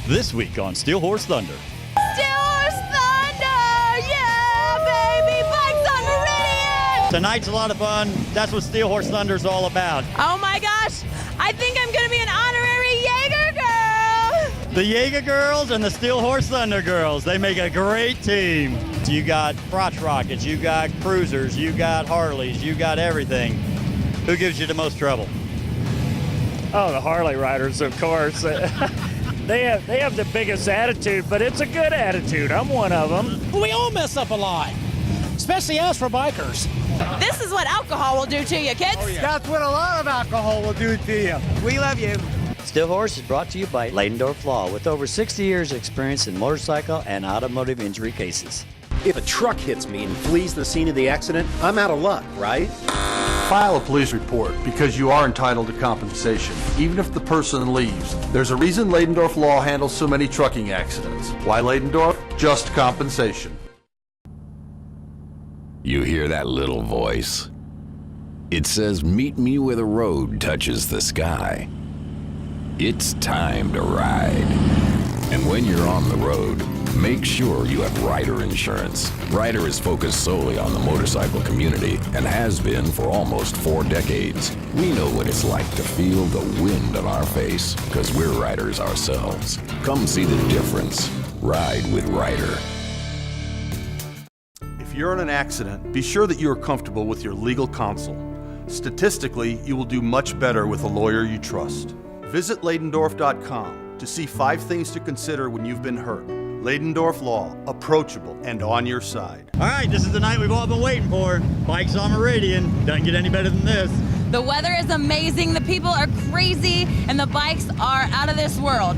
This week on Steel Horse Thunder. Steel Horse Thunder! Yeah, baby! Bikes on Meridian! Tonight's a lot of fun. That's what Steel Horse Thunder is all about. Oh my gosh! I think I'm gonna be an honorary Jaeger girl! The Jaeger girls and the Steel Horse Thunder girls, they make a great team. You got crotch rockets, you got cruisers, you got Harleys, you got everything. Who gives you the most trouble? Oh, the Harley riders, of course. They have the biggest attitude, but it's a good attitude. I'm one of them. We all mess up a lot, especially us for bikers. This is what alcohol will do to you, kids. Oh, yeah. That's what a lot of alcohol will do to you. We love you. Steel Horse is brought to you by Leidendorf Law, with over 60 years experience in motorcycle and automotive injury cases. If a truck hits me and flees the scene of the accident, I'm out of luck, right? File a police report because you are entitled to compensation, even if the person leaves. There's a reason Leidendorf Law handles so many trucking accidents. Why Leidendorf? Just compensation. You hear that little voice? It says, "Meet me where the road touches the sky." It's time to ride. And when you're on the road, make sure you have Ryder insurance. Ryder is focused solely on the motorcycle community and has been for almost 4 decades. We know what it's like to feel the wind on our face because we're riders ourselves. Come see the difference. Ride with Ryder. If you're in an accident, be sure that you are comfortable with your legal counsel. Statistically, you will do much better with a lawyer you trust. Visit Leidendorf.com to see 5 things to consider when you've been hurt. Leidendorf Law, approachable and on your side. All right, this is the night we've all been waiting for. Bikes on Meridian. Doesn't get any better than this. The weather is amazing, the people are crazy, and the bikes are out of this world.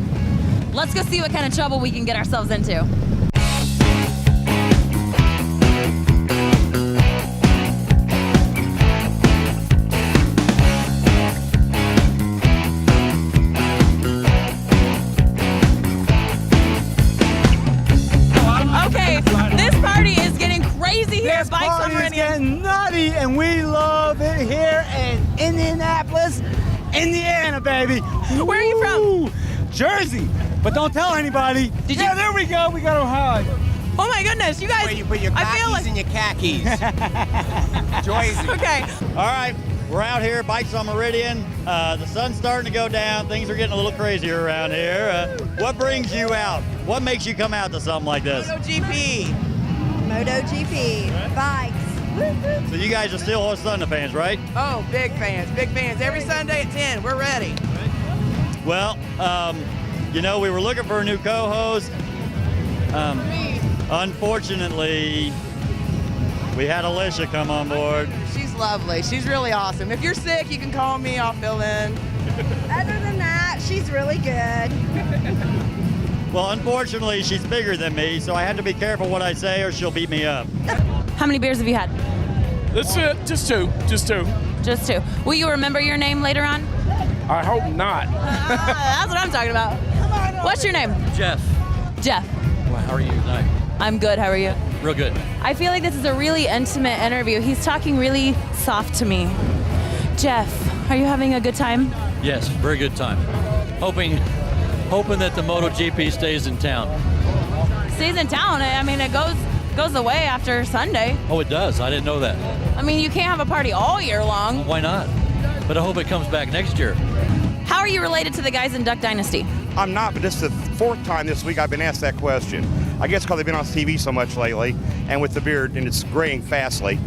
Let's go see what kind of trouble we can get ourselves into. This party is getting nutty, and we love it here in Indianapolis, Indiana, baby. Where are you from? Jersey, but don't tell anybody. Yeah, there we go. We got Ohio. Oh my goodness, you guys! Where you put your khakis in your khakis. Jersey. Okay. All right, we're out here, bikes on Meridian. The sun's starting to go down. Things are getting a little crazier around here. What brings you out? What makes you come out to something like this? MotoGP, bikes. So you guys are Steel Horse Thunder fans, right? Oh, big fans, big fans. Every Sunday at 10, we're ready. Well, you know, we were looking for a new co-host. Unfortunately, we had Alicia come on board. She's lovely. She's really awesome. If you're sick, you can call me. I'll fill in. Other than that, she's really good. Well, unfortunately, she's bigger than me, so I had to be careful what I say or she'll beat me up. How many beers have you had? That's it. Just two. Just 2. Will you remember your name later on? I hope not. That's what I'm talking about. What's your name? Jeff. Jeff. Well, how are you tonight? I'm good. How are you? Real good. I feel like this is a really intimate interview. He's talking really soft to me. Jeff, are you having a good time? Yes, very good time. Hoping that the MotoGP stays in town. Stays in town. I mean, it goes away after Sunday. Oh, it does? I didn't know that. I mean, you can't have a party all year long. Why not? But I hope it comes back next year. How are you related to the guys in Duck Dynasty? I'm not, but this is the 4th time this week I've been asked that question. I guess because they've been on TV so much lately, and with the beard, and it's graying fastly,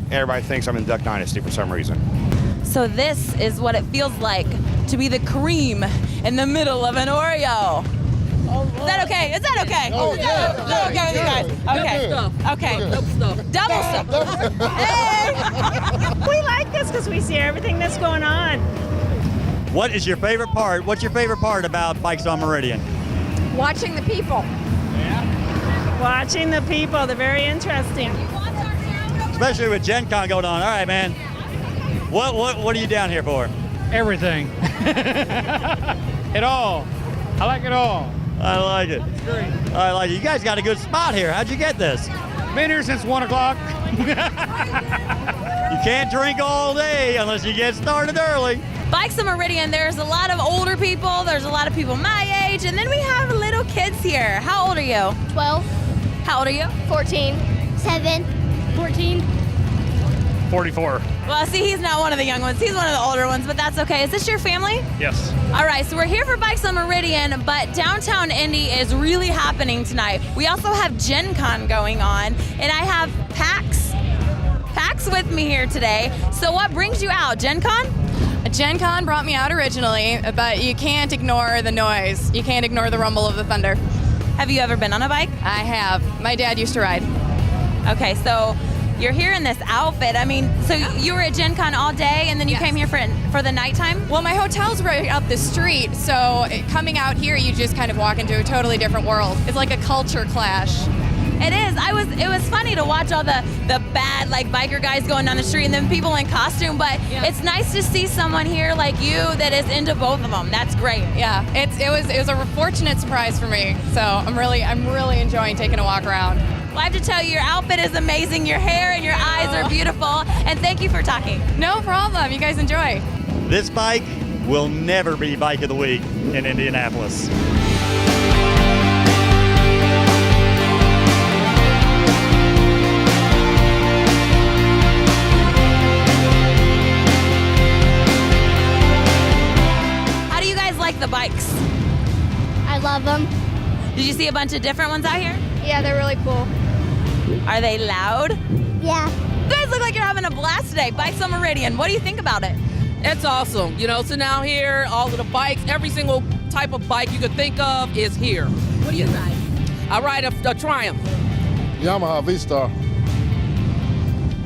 everybody thinks I'm in Duck Dynasty for some reason. So this is what it feels like to be the cream in the middle of an Oreo. Is that okay? Is that okay? Oh, yeah. Is that okay with you guys? Okay. Okay. Double stuff. Hey! We like this because we see everything that's going on. What is your favorite part? What's your favorite part about Bikes on Meridian? Watching the people. Watching the people, they're very interesting. Especially with Gen Con going on. All right, man. What are you down here for? Everything. It all. I like it all. I like it. Great. I like it. You guys got a good spot here. How'd you get this? Been here since 1 o'clock. You can't drink all day unless you get started early. Bikes on Meridian, there's a lot of older people, there's a lot of people my age, and then we have little kids here. How old are you? 12. How old are you? 14. 7. 14. 44. Well, see, he's not one of the young ones. He's one of the older ones, but that's okay. Is this your family? Yes. All right, so we're here for Bikes on Meridian, but downtown Indy is really happening tonight. We also have Gen Con going on, and I have PAX with me here today. So what brings you out, Gen Con? Gen Con brought me out originally, but you can't ignore the noise. You can't ignore the rumble of the thunder. Have you ever been on a bike? I have. My dad used to ride. Okay, so you're here in this outfit. I mean, so you were at Gen Con all day, and then you came here for the nighttime? Well, my hotel's right up the street, so coming out here, you just kind of walk into a totally different world. It's like a culture clash. It is. It was funny to watch all the bad like biker guys going down the street and then people in costume, but it's nice to see someone here like you that is into both of them. That's great. Yeah, it was a fortunate surprise for me. So I'm really enjoying taking a walk around. Well, I have to tell you, your outfit is amazing. Your hair and your eyes are beautiful, and thank you for talking. No problem. You guys enjoy. This bike will never be Bike of the Week in Indianapolis. Like the bikes? I love them. Did you see a bunch of different ones out here? Yeah, they're really cool. Are they loud? Yeah. You guys look like you're having a blast today. Bikes on Meridian. What do you think about it? It's awesome. You know, so now here, all of the bikes, every single type of bike you could think of is here. What do you ride? I ride a Triumph. Yamaha V-Star.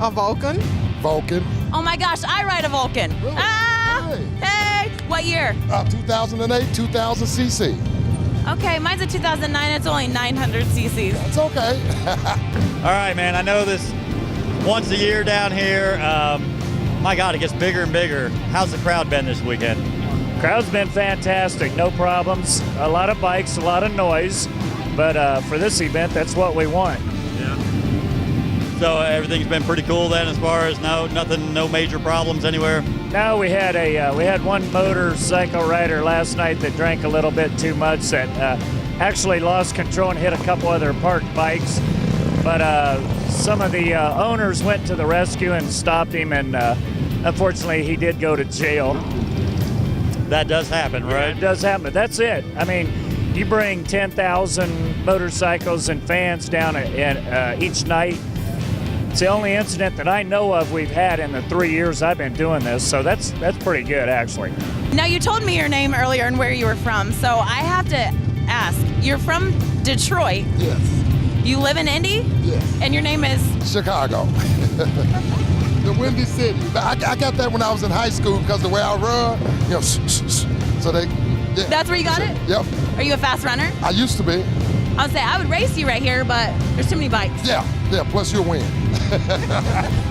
A Vulcan. Vulcan. Oh my gosh, I ride a Vulcan. Really? Hey! What year? 2008, 2000 cc. Okay, mine's a 2009. It's only 900 cc's. That's okay. All right, man. I know this once a year down here. My God, it gets bigger and bigger. How's the crowd been this weekend? Crowd's been fantastic. No problems. A lot of bikes, a lot of noise. But for this event, that's what we want. So everything's been pretty cool then, as far as no major problems anywhere. No, we had one motorcycle rider last night that drank a little bit too much that actually lost control and hit a couple other parked bikes. But some of the owners went to the rescue and stopped him, and unfortunately he did go to jail. That does happen, right? Yeah, it does happen, but that's it. I mean, you bring 10,000 motorcycles and fans down each night. It's the only incident that I know of we've had in the 3 years I've been doing this, so that's pretty good, actually. Now, you told me your name earlier and where you were from, so I have to ask. You're from Detroit. Yes. You live in Indy? Yes. And your name is? Chicago. The Windy City. I got that when I was in high school because the way I run, so they. Yeah. That's where you got it? Yep. Are you a fast runner? I used to be. I would say I would race you right here, but there's too many bikes. Yeah, plus you'll win.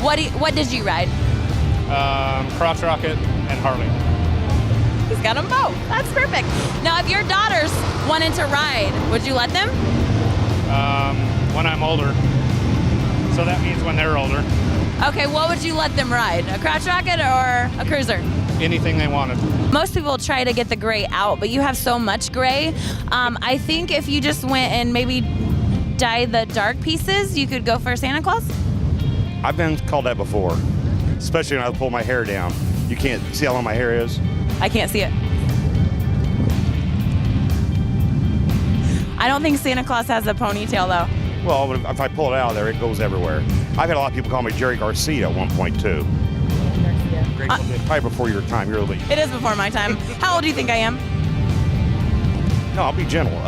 What did you ride? Crotch Rocket and Harley. He's got them both. That's perfect. Now, if your daughters wanted to ride, would you let them? When I'm older. So that means when they're older. Okay, what would you let them ride? A crotch rocket or a cruiser? Anything they wanted. Most people try to get the gray out, but you have so much gray. I think if you just went and maybe dye the dark pieces, you could go for Santa Claus? I've been called that before, especially when I pull my hair down. You can't see how long my hair is. I can't see it. I don't think Santa Claus has a ponytail, though. Well, if I pull it out of there, it goes everywhere. I've had a lot of people call me Jerry Garcia at one point, too. Grateful Dead. Probably before your time. You're a little. It is before my time. How old do you think I am? No, I'll be gentle.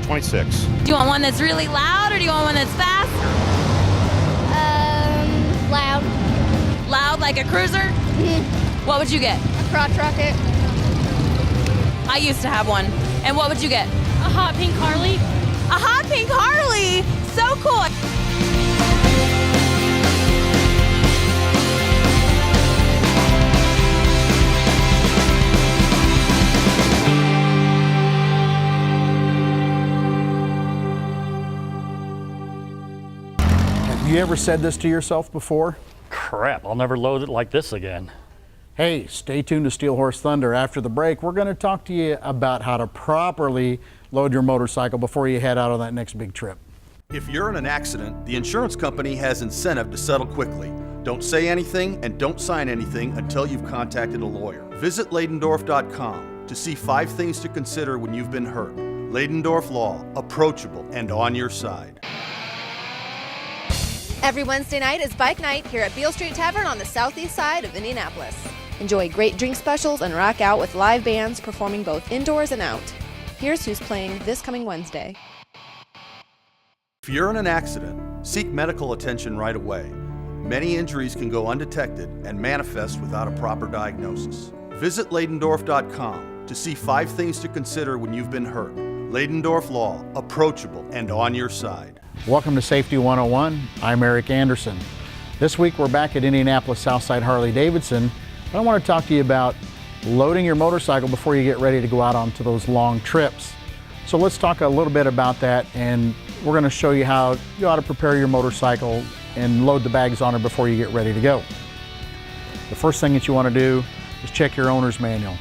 26. Do you want one that's really loud, or do you want one that's fast? Loud. Loud, like a cruiser? Mm-hmm. What would you get? A crotch rocket. I used to have one. And what would you get? A hot pink Harley. A hot pink Harley! So cool! Have you ever said this to yourself before? Crap, I'll never load it like this again. Hey, stay tuned to Steel Horse Thunder. After the break, we're going to talk to you about how to properly load your motorcycle before you head out on that next big trip. If you're in an accident, the insurance company has incentive to settle quickly. Don't say anything and don't sign anything until you've contacted a lawyer. Visit Leidendorf.com to see 5 things to consider when you've been hurt. Leidendorf Law, approachable and on your side. Every Wednesday night is Bike Night here at Beale Street Tavern on the southeast side of Indianapolis. Enjoy great drink specials and rock out with live bands performing both indoors and out. Here's who's playing this coming Wednesday. If you're in an accident, seek medical attention right away. Many injuries can go undetected and manifest without a proper diagnosis. Visit Leidendorf.com to see 5 things to consider when you've been hurt. Leidendorf Law, approachable and on your side. Welcome to Safety 101. I'm Eric Anderson. This week we're back at Indianapolis Southside Harley-Davidson. I want to talk to you about loading your motorcycle before you get ready to go out onto those long trips. So let's talk a little bit about that, and we're going to show you how you ought to prepare your motorcycle and load the bags on it before you get ready to go. The first thing that you want to do is check your owner's manual.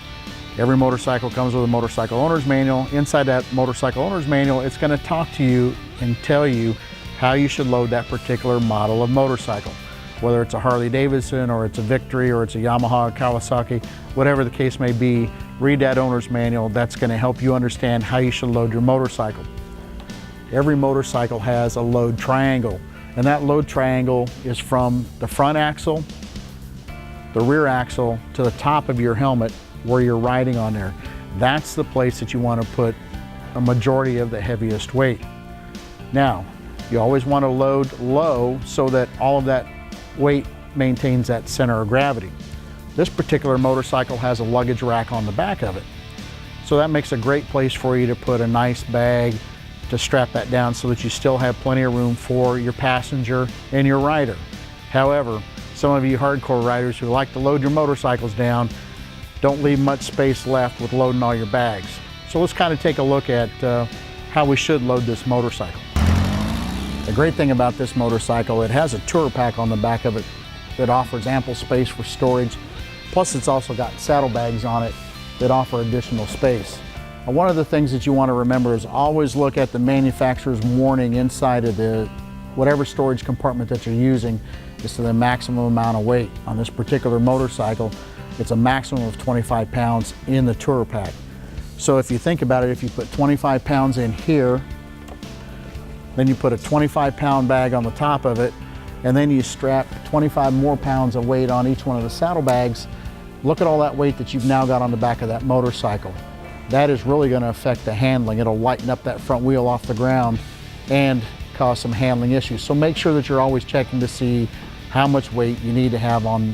Every motorcycle comes with a motorcycle owner's manual. Inside that motorcycle owner's manual, it's going to talk to you and tell you how you should load that particular model of motorcycle. Whether it's a Harley-Davidson or it's a Victory or it's a Yamaha, Kawasaki, whatever the case may be, read that owner's manual. That's going to help you understand how you should load your motorcycle. Every motorcycle has a load triangle, and that load triangle is from the front axle, the rear axle, to the top of your helmet where you're riding on there. That's the place that you want to put a majority of the heaviest weight. Now, you always want to load low so that all of that weight maintains that center of gravity. This particular motorcycle has a luggage rack on the back of it. So that makes a great place for you to put a nice bag to strap that down so that you still have plenty of room for your passenger and your rider. However, some of you hardcore riders who like to load your motorcycles down don't leave much space left with loading all your bags. So let's kind of take a look at how we should load this motorcycle. The great thing about this motorcycle, it has a tour pack on the back of it that offers ample space for storage. Plus it's also got saddlebags on it that offer additional space. And one of the things that you want to remember is always look at the manufacturer's warning inside of the whatever storage compartment that you're using as to the maximum amount of weight. On this particular motorcycle, it's a maximum of 25 pounds in the tour pack. So if you think about it, if you put 25 pounds in here, then you put a 25-pound bag on the top of it, and then you strap 25 more pounds of weight on each one of the saddlebags. Look at all that weight that you've now got on the back of that motorcycle. That is really going to affect the handling. It'll lighten up that front wheel off the ground and cause some handling issues. So make sure that you're always checking to see how much weight you need to have on,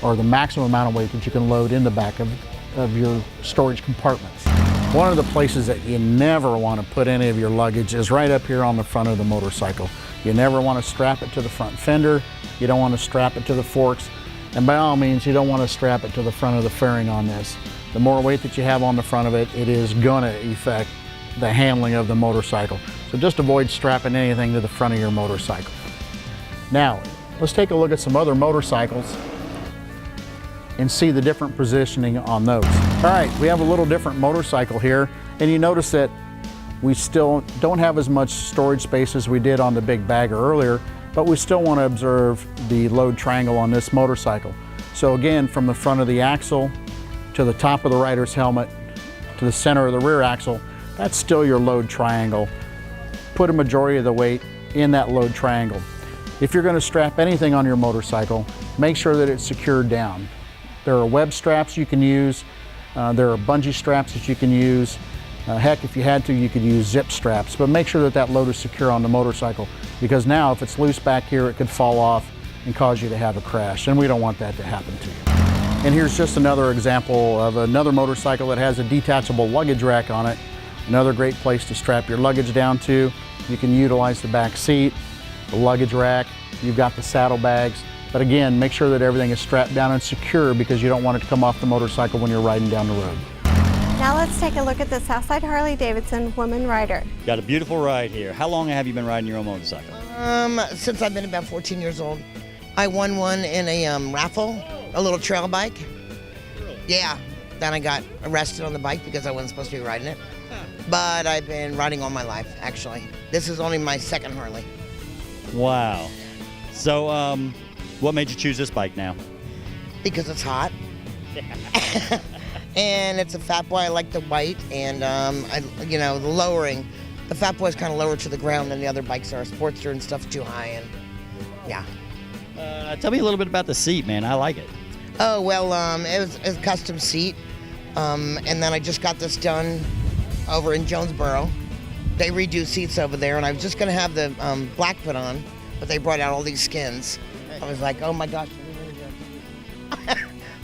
or the maximum amount of weight that you can load in the back of your storage compartments. One of the places that you never want to put any of your luggage is right up here on the front of the motorcycle. You never want to strap it to the front fender. You don't want to strap it to the forks. And by all means, you don't want to strap it to the front of the fairing on this. The more weight that you have on the front of it, it is going to affect the handling of the motorcycle. So just avoid strapping anything to the front of your motorcycle. Now, let's take a look at some other motorcycles and see the different positioning on those. All right, we have a little different motorcycle here, and you notice that we still don't have as much storage space as we did on the big bagger earlier, but we still want to observe the load triangle on this motorcycle. So again, from the front of the axle to the top of the rider's helmet to the center of the rear axle, that's still your load triangle. Put a majority of the weight in that load triangle. If you're going to strap anything on your motorcycle, make sure that it's secured down. There are web straps you can use. There are bungee straps that you can use. Heck, if you had to, you could use zip straps, but make sure that that load is secure on the motorcycle, because now if it's loose back here, it could fall off and cause you to have a crash, and we don't want that to happen to you. And here's just another example of another motorcycle that has a detachable luggage rack on it. Another great place to strap your luggage down to. You can utilize the back seat, the luggage rack, you've got the saddlebags. But again, make sure that everything is strapped down and secure, because you don't want it to come off the motorcycle when you're riding down the road. Now let's take a look at the Southside Harley-Davidson woman rider. Got a beautiful ride here. How long have you been riding your own motorcycle? Since I've been about 14 years old. I won one in a raffle, a little trail bike. Yeah. Then I got arrested on the bike because I wasn't supposed to be riding it. But I've been riding all my life, actually. This is only my second Harley. Wow. So, what made you choose this bike now? Because it's hot. And it's a Fat Boy. I like the white, and the lowering. The Fat Boy's kind of lower to the ground than the other bikes are. Sportster and stuff too high, and yeah. Tell me a little bit about the seat, man. I like it. Oh well, it was a custom seat, and then I just got this done over in Jonesboro. They redo seats over there, and I was just gonna have the black put on, but they brought out all these skins. I was like, oh my gosh.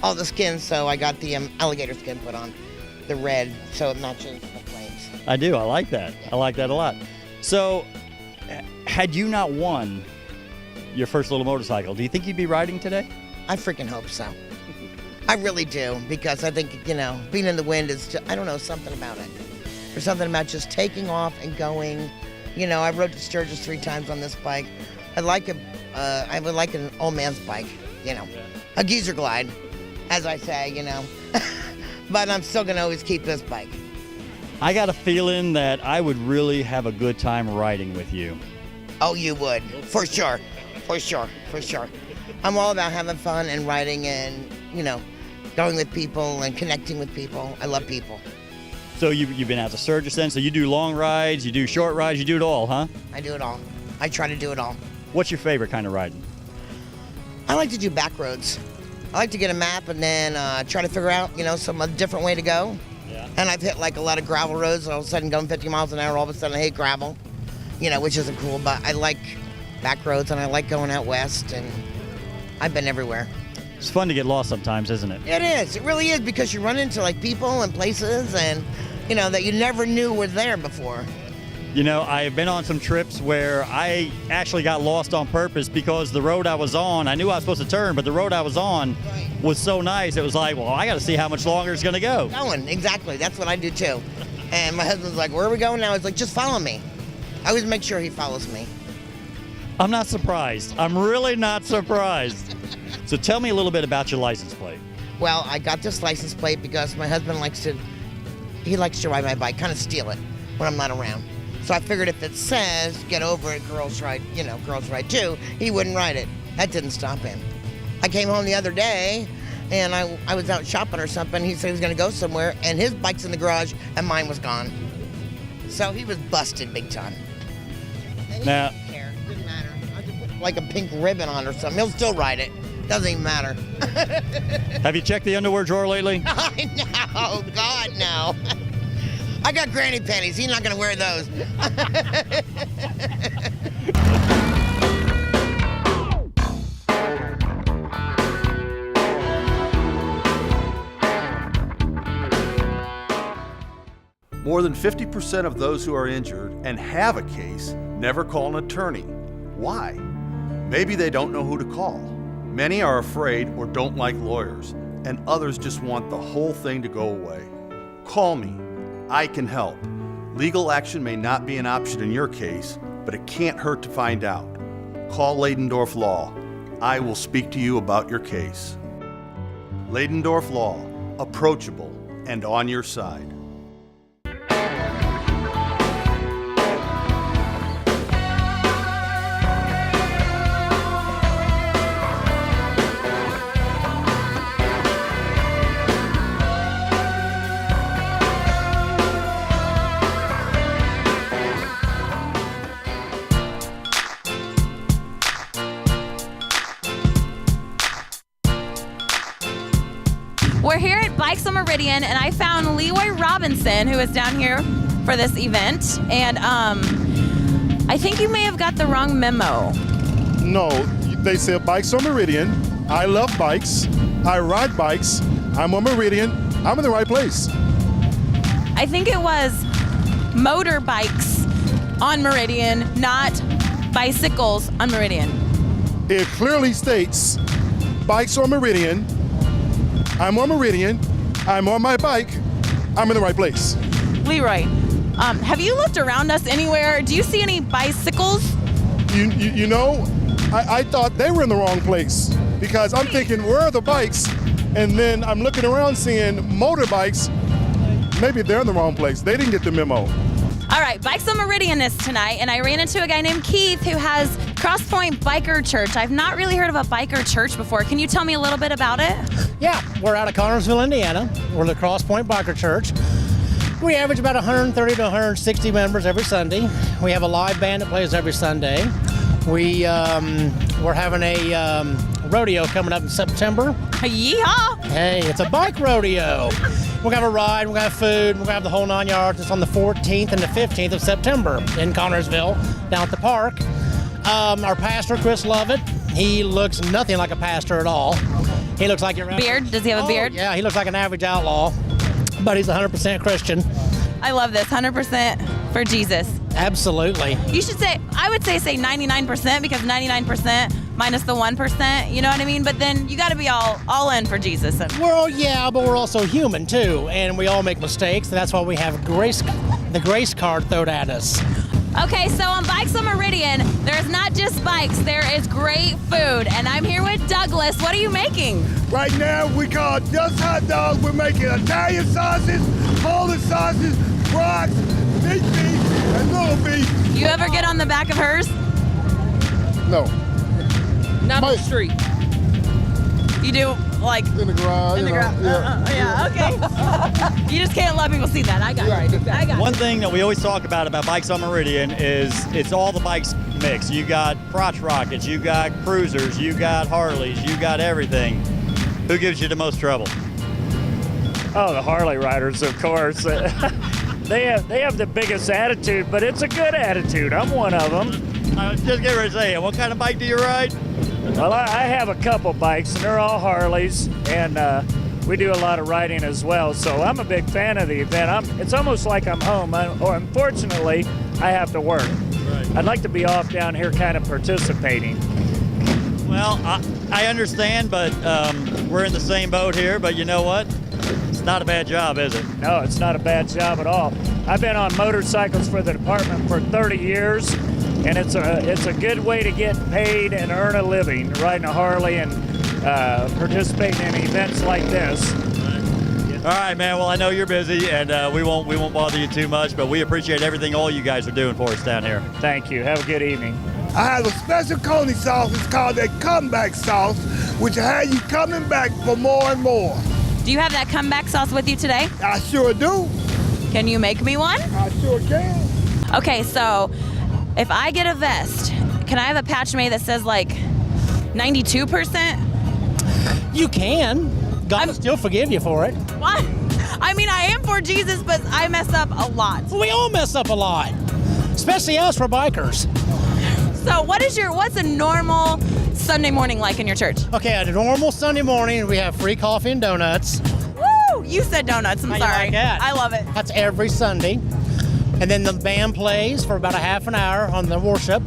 All the skins, so I got the alligator skin put on, the red, so it matches the flames. I do. I like that. I like that a lot. So, had you not won your first little motorcycle, do you think you'd be riding today? I freaking hope so. I really do, because I think, being in the wind is, I don't know, something about it. There's something about just taking off and going. I rode to Sturgis 3 times on this bike. I would like an old man's bike, a geezer glide. As I say, but I'm still going to always keep this bike. I got a feeling that I would really have a good time riding with you. Oh, you would. For sure. For sure. For sure. I'm all about having fun and riding and, going with people and connecting with people. I love people. So you've been out to Sturgis then? So you do long rides, you do short rides, you do it all, huh? I do it all. I try to do it all. What's your favorite kind of riding? I like to do back roads. I like to get a map and then try to figure out, some different way to go. Yeah. And I've hit like a lot of gravel roads. All of a sudden going 50 miles an hour, all of a sudden I hate gravel, which isn't cool. But I like back roads and I like going out west, and I've been everywhere. It's fun to get lost sometimes, isn't it? It is. It really is, because you run into like people and places and, that you never knew were there before. I've been on some trips where I actually got lost on purpose because the road I was on, I knew I was supposed to turn, but the road I was on was so nice. It was like, well, I got to see how much longer it's going to go. Exactly. That's what I do too. And my husband's like, where are we going now? He's like, just follow me. I always make sure he follows me. I'm not surprised. I'm really not surprised. So tell me a little bit about your license plate. Well, I got this license plate because my husband likes to ride my bike, kind of steal it when I'm not around. So I figured if it says, get over it, girls ride too, he wouldn't ride it. That didn't stop him. I came home the other day, and I was out shopping or something. He said he was going to go somewhere, and his bike's in the garage, and mine was gone. So he was busted big time. And he didn't care. It didn't matter. I just put like a pink ribbon on or something. He'll still ride it. Doesn't even matter. Have you checked the underwear drawer lately? No, God, no. I got granny panties. He's not going to wear those. More than 50% of those who are injured and have a case never call an attorney. Why? Maybe they don't know who to call. Many are afraid or don't like lawyers, and others just want the whole thing to go away. Call me. I can help. Legal action may not be an option in your case, but it can't hurt to find out. Call Leidendorf Law. I will speak to you about your case. Leidendorf Law, approachable and on your side. We're here at Bikes on Meridian, and I found Leroy Robinson, who is down here for this event. And I think you may have got the wrong memo. No, they said Bikes on Meridian. I love bikes. I ride bikes. I'm on Meridian. I'm in the right place. I think it was motorbikes on Meridian, not bicycles on Meridian. It clearly states Bikes on Meridian. I'm on Meridian. I'm on my bike. I'm in the right place. Leroy, have you looked around us anywhere? Do you see any bicycles? I thought they were in the wrong place because I'm thinking, where are the bikes? And then I'm looking around seeing motorbikes. Maybe they're in the wrong place. They didn't get the memo. All right, Bikes on Meridian is tonight, and I ran into a guy named Keith who has Crosspoint Biker Church. I've not really heard of a biker church before. Can you tell me a little bit about it? Yeah, we're out of Connersville, Indiana. We're the Crosspoint Biker Church. We average about 130 to 160 members every Sunday. We have a live band that plays every Sunday. We're having a rodeo coming up in September. Yeehaw! Hey, it's a bike rodeo. We're gonna have a ride, we're gonna have food, we're gonna have the whole 9 yards. It's on the 14th and the 15th of September in Connersville, down at the park. Our pastor, Chris Lovett, he looks nothing like a pastor at all. He looks like your beard. Does he have a beard? Yeah, he looks like an average outlaw, but he's 100% Christian. I love this. 100% for Jesus. Absolutely. You should say, I would say 99% because 99% minus the 1%, you know what I mean? But then you got to be all in for Jesus. Yeah, but we're also human too, and we all make mistakes. That's why we have the grace card thrown at us. Okay, so on Bikes on Meridian, there's not just bikes, there is great food. And I'm here with Douglas. What are you making? Right now, we call it just hot dogs. We're making Italian sausage, Polish sausage, brats, big beef, and little beef. You ever get on the back of hers? No. Not on the street. You do, like... In the garage. In the garage. Yeah, okay. You just can't let people see that. I got it. I got it. One thing that we always talk about Bikes on Meridian is it's all the bikes mixed. You got crotch rockets, you got cruisers, you got Harleys, you got everything. Who gives you the most trouble? Oh, the Harley riders, of course. They have the biggest attitude, but it's a good attitude. I'm one of them. I was just getting ready to say, what kind of bike do you ride? Well, I have a couple bikes, and they're all Harleys, and we do a lot of riding as well. So I'm a big fan of the event. It's almost like I'm home, or unfortunately, I have to work. Right. I'd like to be off down here kind of participating. Well, I understand, but we're in the same boat here, but you know what? It's not a bad job, is it? No, it's not a bad job at all. I've been on motorcycles for the department for 30 years, and it's a good way to get paid and earn a living, riding a Harley and participating in events like this. All right, man. Well, I know you're busy, and we won't bother you too much, but we appreciate everything all you guys are doing for us down here. Thank you. Have a good evening. I have a special coney sauce. It's called a comeback sauce, which has you coming back for more and more. Do you have that comeback sauce with you today? I sure do. Can you make me one? I sure can. Okay, so if I get a vest, can I have a patch made that says like 92%? You can. God will still forgive you for it. What? I mean, I am for Jesus, but I mess up a lot. We all mess up a lot, especially us for bikers. So what's a normal Sunday morning like in your church? Okay, a normal Sunday morning, we have free coffee and donuts. Woo! You said donuts, I'm How sorry. you like that? I love it. That's every Sunday. And then the band plays for about a half an hour on the worship.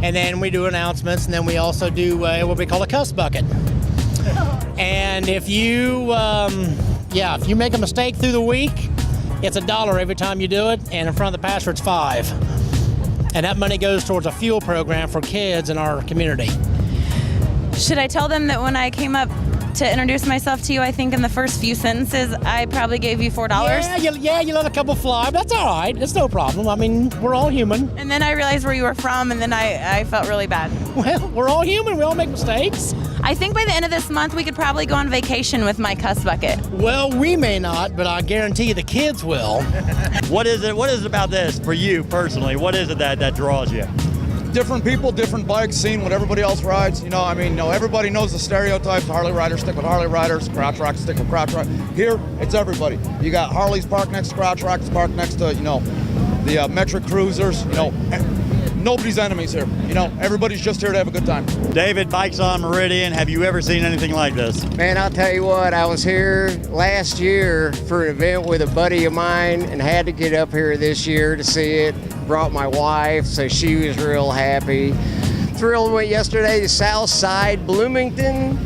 And then we do announcements, and then we also do what we call a cuss bucket. And if you make a mistake through the week, it's $1 every time you do it, and in front of the pastor, it's $5. And that money goes towards a fuel program for kids in our community. Should I tell them that when I came up to introduce myself to you, I think in the first few sentences, I probably gave you $4? Yeah, you let a couple fly, but that's all right. It's no problem. I mean, we're all human. And then I realized where you were from, and then I felt really bad. Well, we're all human. We all make mistakes. I think by the end of this month, we could probably go on vacation with my cuss bucket. Well, we may not, but I guarantee you the kids will. What is it about this for you personally? What is it that draws you? Different people, different bikes, seeing what everybody else rides. Everybody knows the stereotypes. Harley riders stick with Harley riders, crotch rocks stick with crotch rocks. Here, it's everybody. You got Harleys parked next to crotch rocks, parked next to, the metric cruisers. Nobody's enemies here. Everybody's just here to have a good time. David, Bikes on Meridian, have you ever seen anything like this? Man, I'll tell you what, I was here last year for an event with a buddy of mine and had to get up here this year to see it. Brought my wife, so she was real happy. Thrilled, went yesterday to South Side, Bloomington,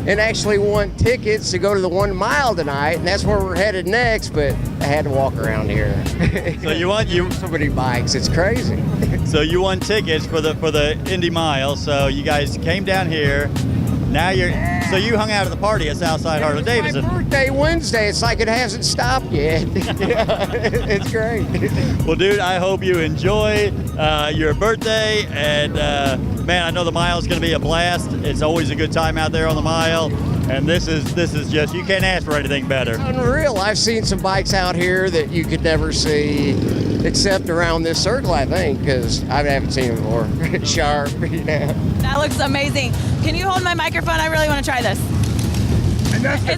and actually won tickets to go to the 1 mile tonight, and that's where we're headed next, but I had to walk around here. So so many bikes, it's crazy. So you won tickets for the Indy Mile, so you guys came down here, Now so you hung out at the party at Southside Harley Davidson. My birthday Wednesday. It's like it hasn't stopped yet. It's great. Well, dude, I hope you enjoy your birthday, and man, I know the mile is going to be a blast. It's always a good time out there on the mile, and this is just, you can't ask for anything better. Unreal. I've seen some bikes out here that you could never see except around this circle, I think, because I haven't seen them before. Sharp, you know. That looks amazing. Can you hold my microphone? I really want to try this. And that's the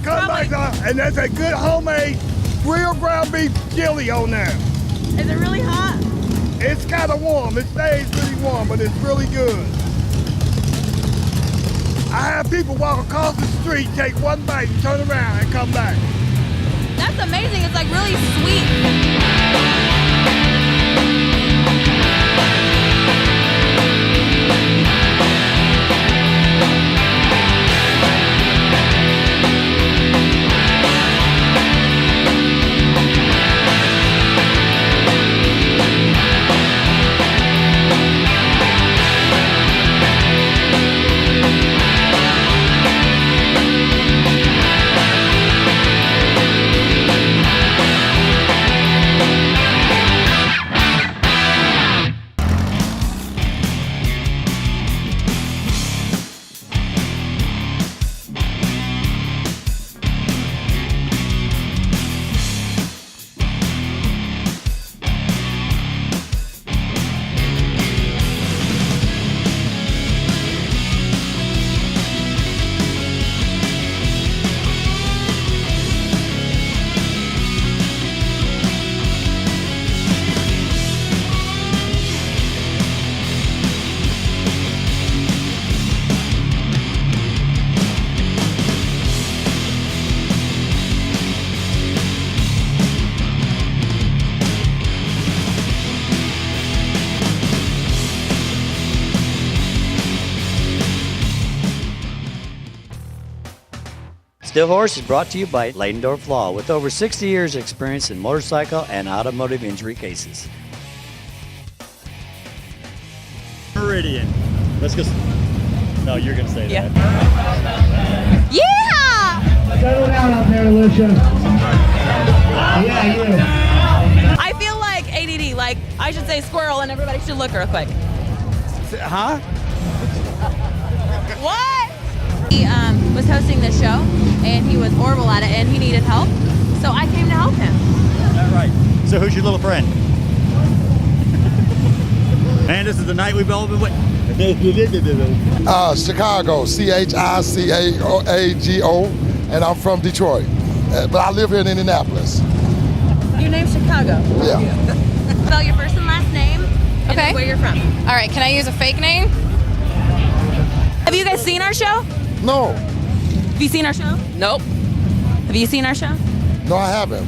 and that's a good homemade real ground beef chili on there. Is it really hot? It's kind of warm. It stays really warm, but it's really good. I have people walk across the street, take one bite, and turn around and come back. That's amazing. It's like really sweet. Still Horse is brought to you by Leidendorf Law, with over 60 years experience in motorcycle and automotive injury cases. Meridian. Let's go. No, you're going to say that. Yeah! Settle down out there, Alicia. Yeah, you. I feel like ADD, like I should say squirrel and everybody should look real quick. Huh? What? He was hosting this show and he was horrible at it and he needed help. So I came to help him. All right. So who's your little friend? And this is the night we've all been waiting. Chicago, Chicago, and I'm from Detroit. But I live here in Indianapolis. Your name's Chicago? Yeah. Spell your first and last name and then where you're from. All right, can I use a fake name? Have you guys seen our show? No. Have you seen our show? Nope. Have you seen our show? No, I haven't.